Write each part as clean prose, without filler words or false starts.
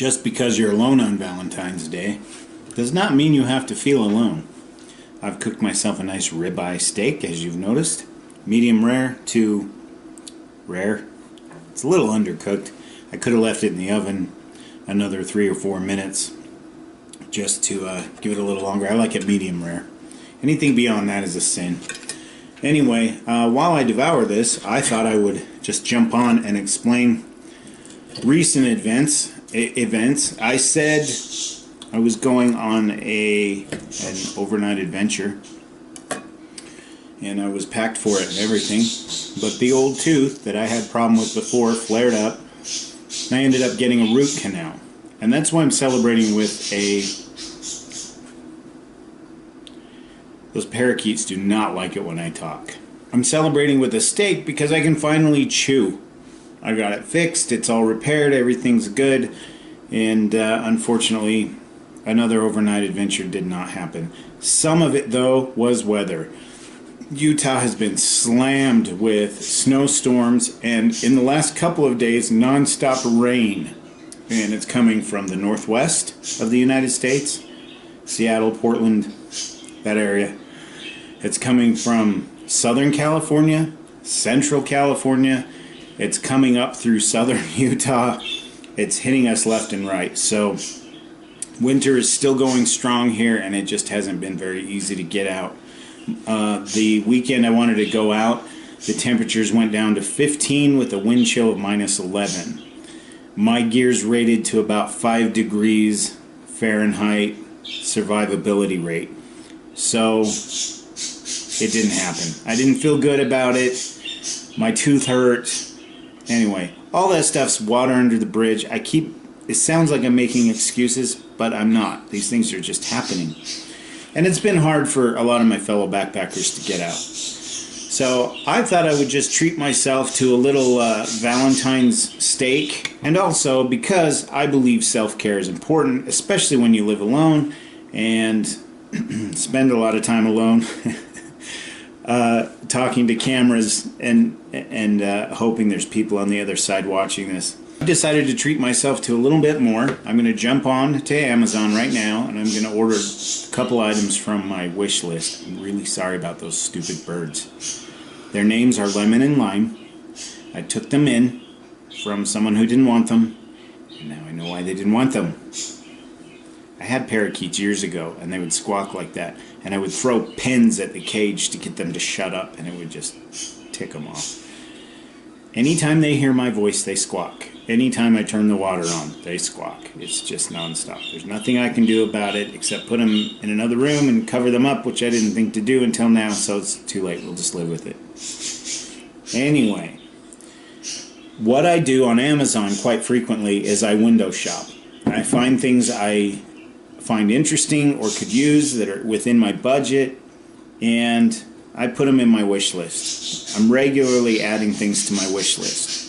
Just because you're alone on Valentine's Day does not mean you have to feel alone. I've cooked myself a nice ribeye steak, as you've noticed. Medium rare to rare. It's a little undercooked. I could have left it in the oven another 3 or 4 minutes just to give it a little longer. I like it medium rare. Anything beyond that is a sin. Anyway, while I devour this, I thought I would just jump on and explain recent events. I said I was going on an overnight adventure, and I was packed for it and everything, but the old tooth that I had problem with before flared up, and I ended up getting a root canal. And that's why I'm celebrating with those parakeets do not like it when I talk. I'm celebrating with a steak because I can finally chew. I got it fixed, it's all repaired, everything's good, and unfortunately another overnight adventure did not happen. Some of it though was weather. Utah has been slammed with snowstorms, and in the last couple of days non-stop rain, and it's coming from the northwest of the United States, Seattle, Portland, that area. It's coming from Southern California, Central California. It's coming up through southern Utah. It's hitting us left and right. So winter is still going strong here, and it just hasn't been very easy to get out. The weekend I wanted to go out, the temperatures went down to 15 with a wind chill of -11. My gear's rated to about 5 degrees Fahrenheit survivability rate. So it didn't happen. I didn't feel good about it. My tooth hurt. Anyway, all that stuff's water under the bridge. It sounds like I'm making excuses, but I'm not. These things are just happening. And it's been hard for a lot of my fellow backpackers to get out. So I thought I would just treat myself to a little Valentine's steak. And also because I believe self-care is important, especially when you live alone and spend a lot of time alone. Talking to cameras and hoping there's people on the other side watching this. I decided to treat myself to a little bit more. I'm going to jump on to Amazon right now, and I'm going to order a couple items from my wish list. I'm really sorry about those stupid birds. Their names are Lemon and Lime. I took them in from someone who didn't want them, and now I know why they didn't want them. I had parakeets years ago, and they would squawk like that, and I would throw pins at the cage to get them to shut up, and it would just tick them off. Anytime they hear my voice, they squawk. Anytime I turn the water on, they squawk. It's just nonstop. There's nothing I can do about it except put them in another room and cover them up, which I didn't think to do until now, so it's too late. We'll just live with it. Anyway, what I do on Amazon quite frequently is I window shop. I find things I find interesting or could use that are within my budget, and I put them in my wish list. I'm regularly adding things to my wish list.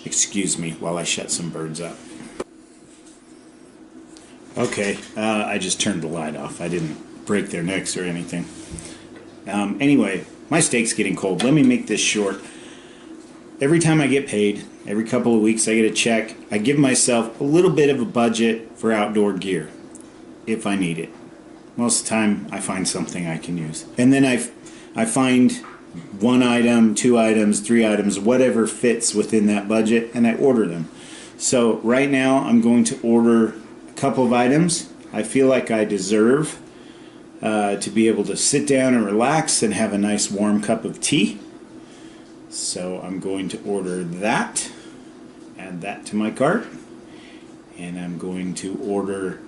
Excuse me while I shut some birds up. Okay, I just turned the light off. I didn't break their necks or anything. Anyway, my steak's getting cold. Let me make this short. Every time I get paid, every couple of weeks I get a check, I give myself a little bit of a budget for outdoor gear, if I need it. Most of the time I find something I can use. And then I find 1 item, 2 items, 3 items, whatever fits within that budget, and I order them. So right now I'm going to order a couple of items. I feel like I deserve to be able to sit down and relax and have a nice warm cup of tea. So I'm going to order that, add that to my cart, and I'm going to order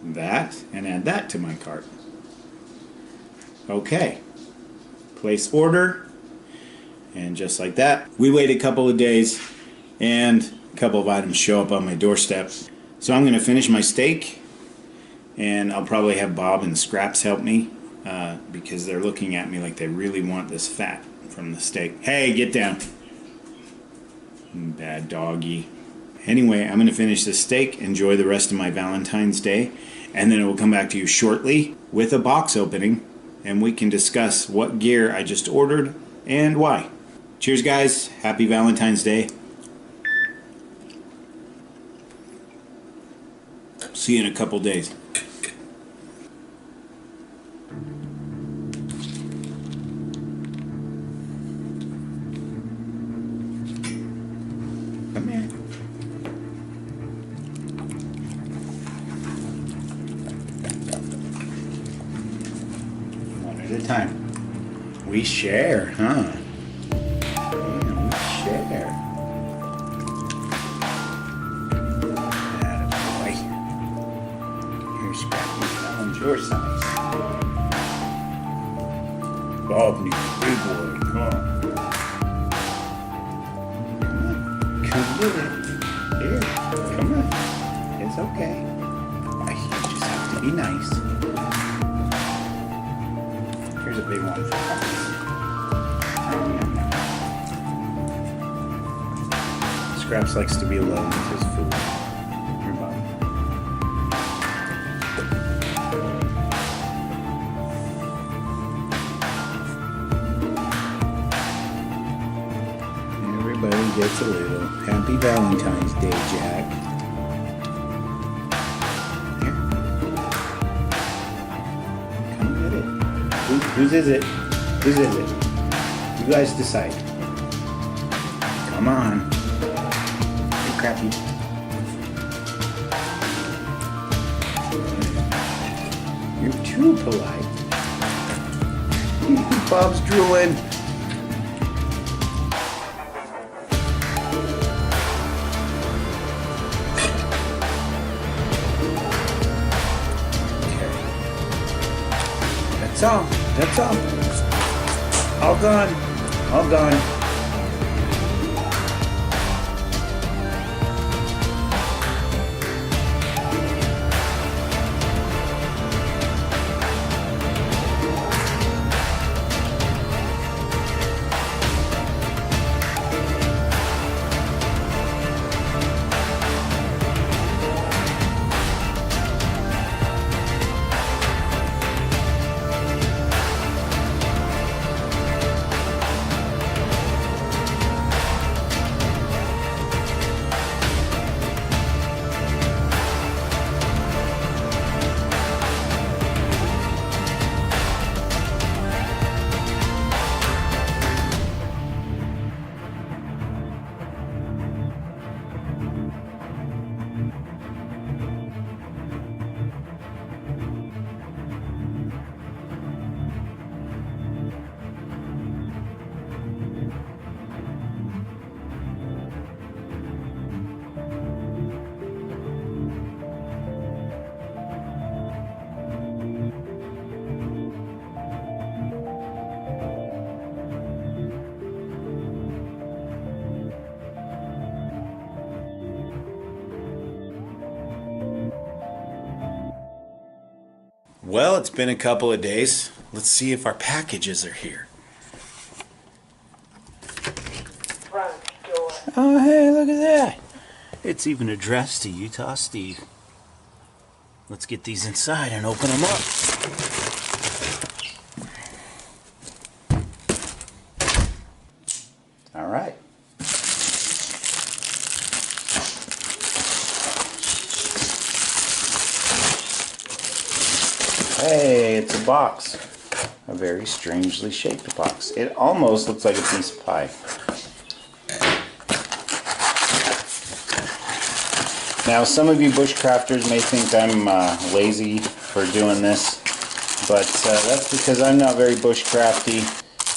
that and add that to my cart. Okay, place order, and just like that, we wait a couple of days and a couple of items show up on my doorstep. So I'm going to finish my steak, and I'll probably have Bob and Scraps help me because they're looking at me like they really want this fat from the steak. Hey, get down. Bad doggy. Anyway, I'm going to finish this steak, enjoy the rest of my Valentine's Day, and then I will come back to you shortly with a box opening, and we can discuss what gear I just ordered and why. Cheers, guys. Happy Valentine's Day. See you in a couple days. Come here. One at a time. We share, huh? Yeah, we share. Attaboy. Here's Scrappy. That one's your size. Bob needs a big one. Come on. Come get it. Here. Come on. It's okay. You just have to be nice. Here's a big one for us. Scraps likes to be alone with his food. Here, Bob. Everybody gets a little. Happy Valentine's Day, Jack. Here. Come get it. Whose is it? Whose is it? You guys decide. Come on. Hey, Crappy. You're too polite. Bob's drooling. Okay. That's all. That's all. All gone. All gone. Well, it's been a couple of days. Let's see if our packages are here. Front door. Oh, hey, look at that. It's even addressed to Utah Steve. Let's get these inside and open them up. All right. Hey, it's a box. A very strangely shaped box. It almost looks like a piece of pie. Now, some of you bushcrafters may think I'm lazy for doing this, but that's because I'm not very bushcrafty.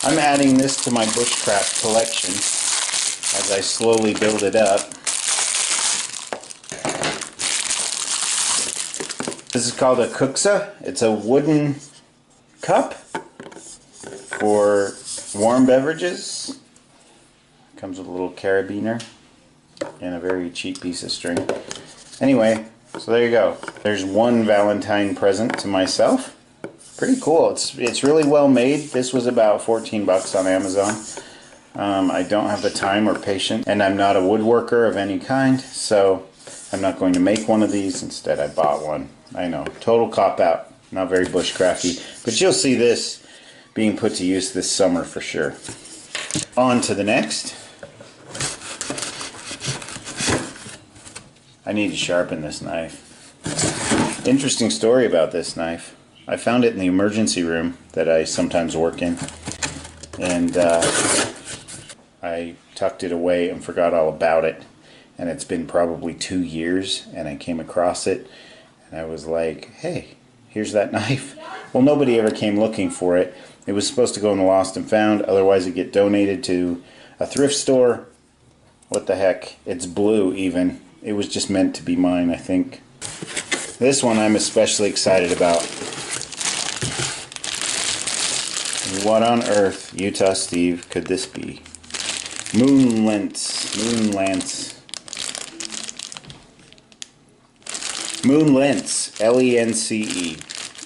I'm adding this to my bushcraft collection as I slowly build it up. This is called a kuksa. It's a wooden cup for warm beverages. Comes with a little carabiner and a very cheap piece of string. Anyway, so there you go. There's one Valentine present to myself. Pretty cool. It's really well made. This was about 14 bucks on Amazon. I don't have the time or patience, and I'm not a woodworker of any kind, so I'm not going to make one of these. Instead, I bought one. I know, total cop-out. Not very bushcrafty, but you'll see this being put to use this summer for sure. On to the next. I need to sharpen this knife. Interesting story about this knife. I found it in the emergency room that I sometimes work in, and I tucked it away and forgot all about it. And it's been probably 2 years, and I came across it, and I was like, hey, here's that knife. Well, nobody ever came looking for it. It was supposed to go in the lost and found, otherwise it'd get donated to a thrift store. What the heck? It's blue even. It was just meant to be mine, I think. This one I'm especially excited about. What on earth, Utah Steve, could this be? Moonlance. Lence.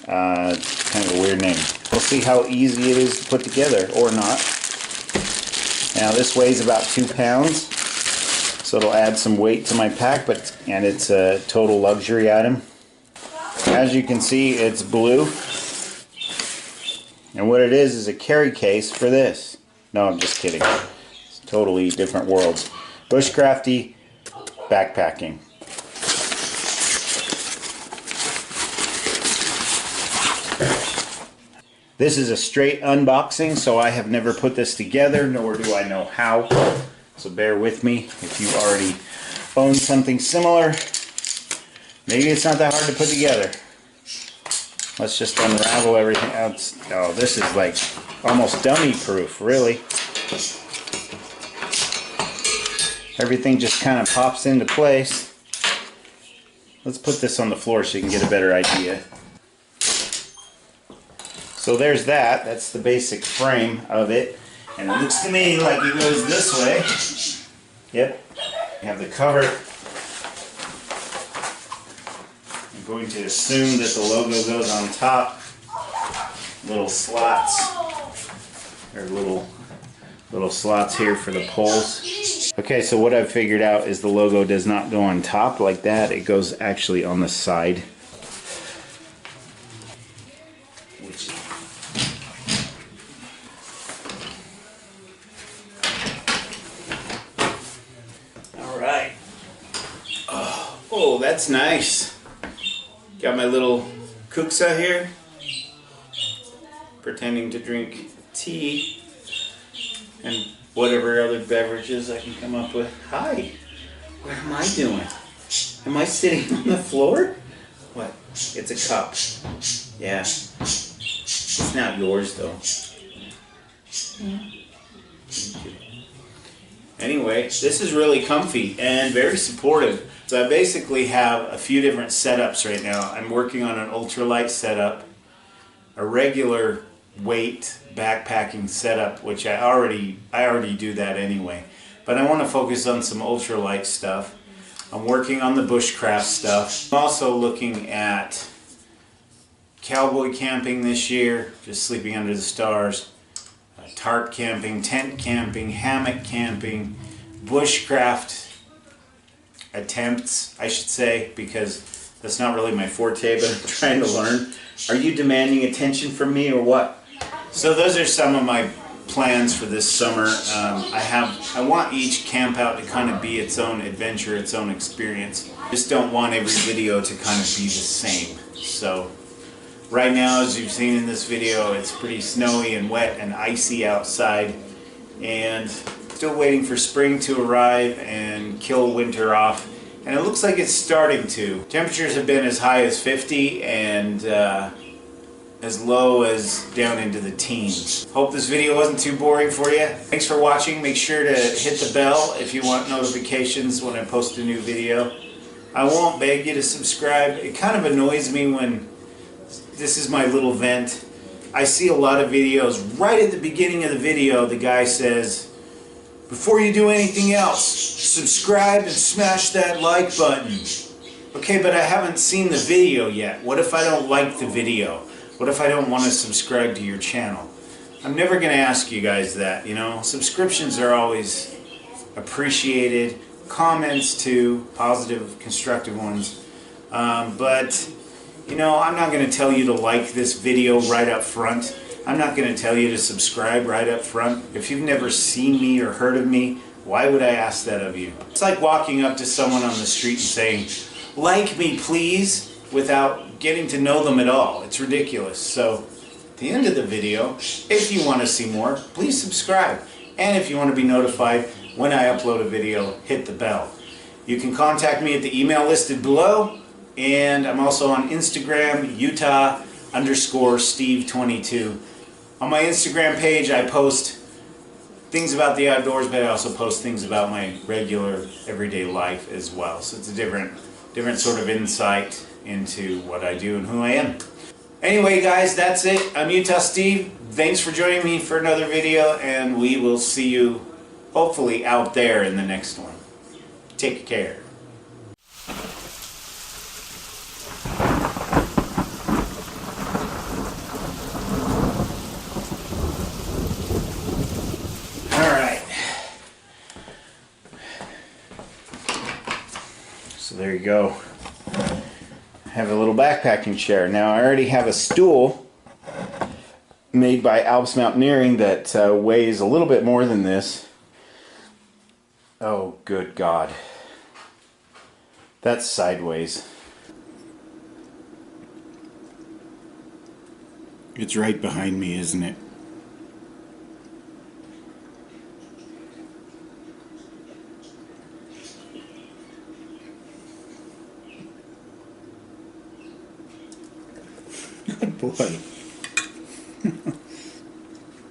Kind of a weird name. We'll see how easy it is to put together, or not. Now this weighs about 2 pounds, so it'll add some weight to my pack, and it's a total luxury item. As you can see, it's blue, and what it is a carry case for this. No, I'm just kidding. It's totally different worlds. Bushcrafty backpacking. This is a straight unboxing, so I have never put this together, nor do I know how. So bear with me if you already own something similar. Maybe it's not that hard to put together. Let's just unravel everything else. Oh, this is like almost dummy proof, really. Everything just kind of pops into place. Let's put this on the floor so you can get a better idea. So there's that. That's the basic frame of it. And it looks to me like it goes this way. Yep. You have the cover. I'm going to assume that the logo goes on top. Little slots. There are little slots here for the poles. Okay, so what I've figured out is the logo does not go on top like that. It goes actually on the side. Alright. Oh, that's nice. Got my little kuksa here. Pretending to drink tea. And whatever other beverages I can come up with. Hi. What am I doing? Am I sitting on the floor? What? It's a cup. Yeah. It's not yours though. Anyway, this is really comfy and very supportive. So I basically have a few different setups right now. I'm working on an ultralight setup, a regular weight backpacking setup, which I already do that anyway. But I want to focus on some ultralight stuff. I'm working on the bushcraft stuff. I'm also looking at cowboy camping this year, just sleeping under the stars. Tarp camping, tent camping, hammock camping, bushcraft attempts, I should say, because that's not really my forte, but I'm trying to learn. Are you demanding attention from me or what? So those are some of my plans for this summer. I want each camp out to kind of be its own adventure, its own experience. Just don't want every video to kind of be the same. So right now, as you've seen in this video, it's pretty snowy and wet and icy outside, and still waiting for spring to arrive and kill winter off, and it looks like it's starting to. Temperatures have been as high as 50 and as low as down into the teens. Hope this video wasn't too boring for you. Thanks for watching. Make sure to hit the bell if you want notifications when I post a new video. I won't beg you to subscribe. It kind of annoys me when this is my little vent. I see a lot of videos, right at the beginning of the video, the guy says, before you do anything else, subscribe and smash that like button. Okay, but I haven't seen the video yet. What if I don't like the video? What if I don't want to subscribe to your channel? I'm never going to ask you guys that, you know. Subscriptions are always appreciated. Comments too, positive, constructive ones. But you know, I'm not going to tell you to like this video right up front. I'm not going to tell you to subscribe right up front. If you've never seen me or heard of me, why would I ask that of you? It's like walking up to someone on the street and saying, like me please. without getting to know them at all. It's ridiculous. So at the end of the video, if you want to see more, please subscribe. And if you want to be notified when I upload a video, hit the bell. You can contact me at the email listed below, and I'm also on Instagram, Utah_Steve22. On my Instagram page, I post things about the outdoors, but I also post things about my regular, everyday life as well. So it's a different sort of insight into what I do and who I am. Anyway, guys, that's it. I'm Utah Steve. Thanks for joining me for another video, and we will see you hopefully out there in the next one. Take care. Alright. So there you go. I have a little backpacking chair. Now I already have a stool made by Alps Mountaineering that weighs a little bit more than this. Oh, good God. That's sideways. It's right behind me, isn't it? Good boy.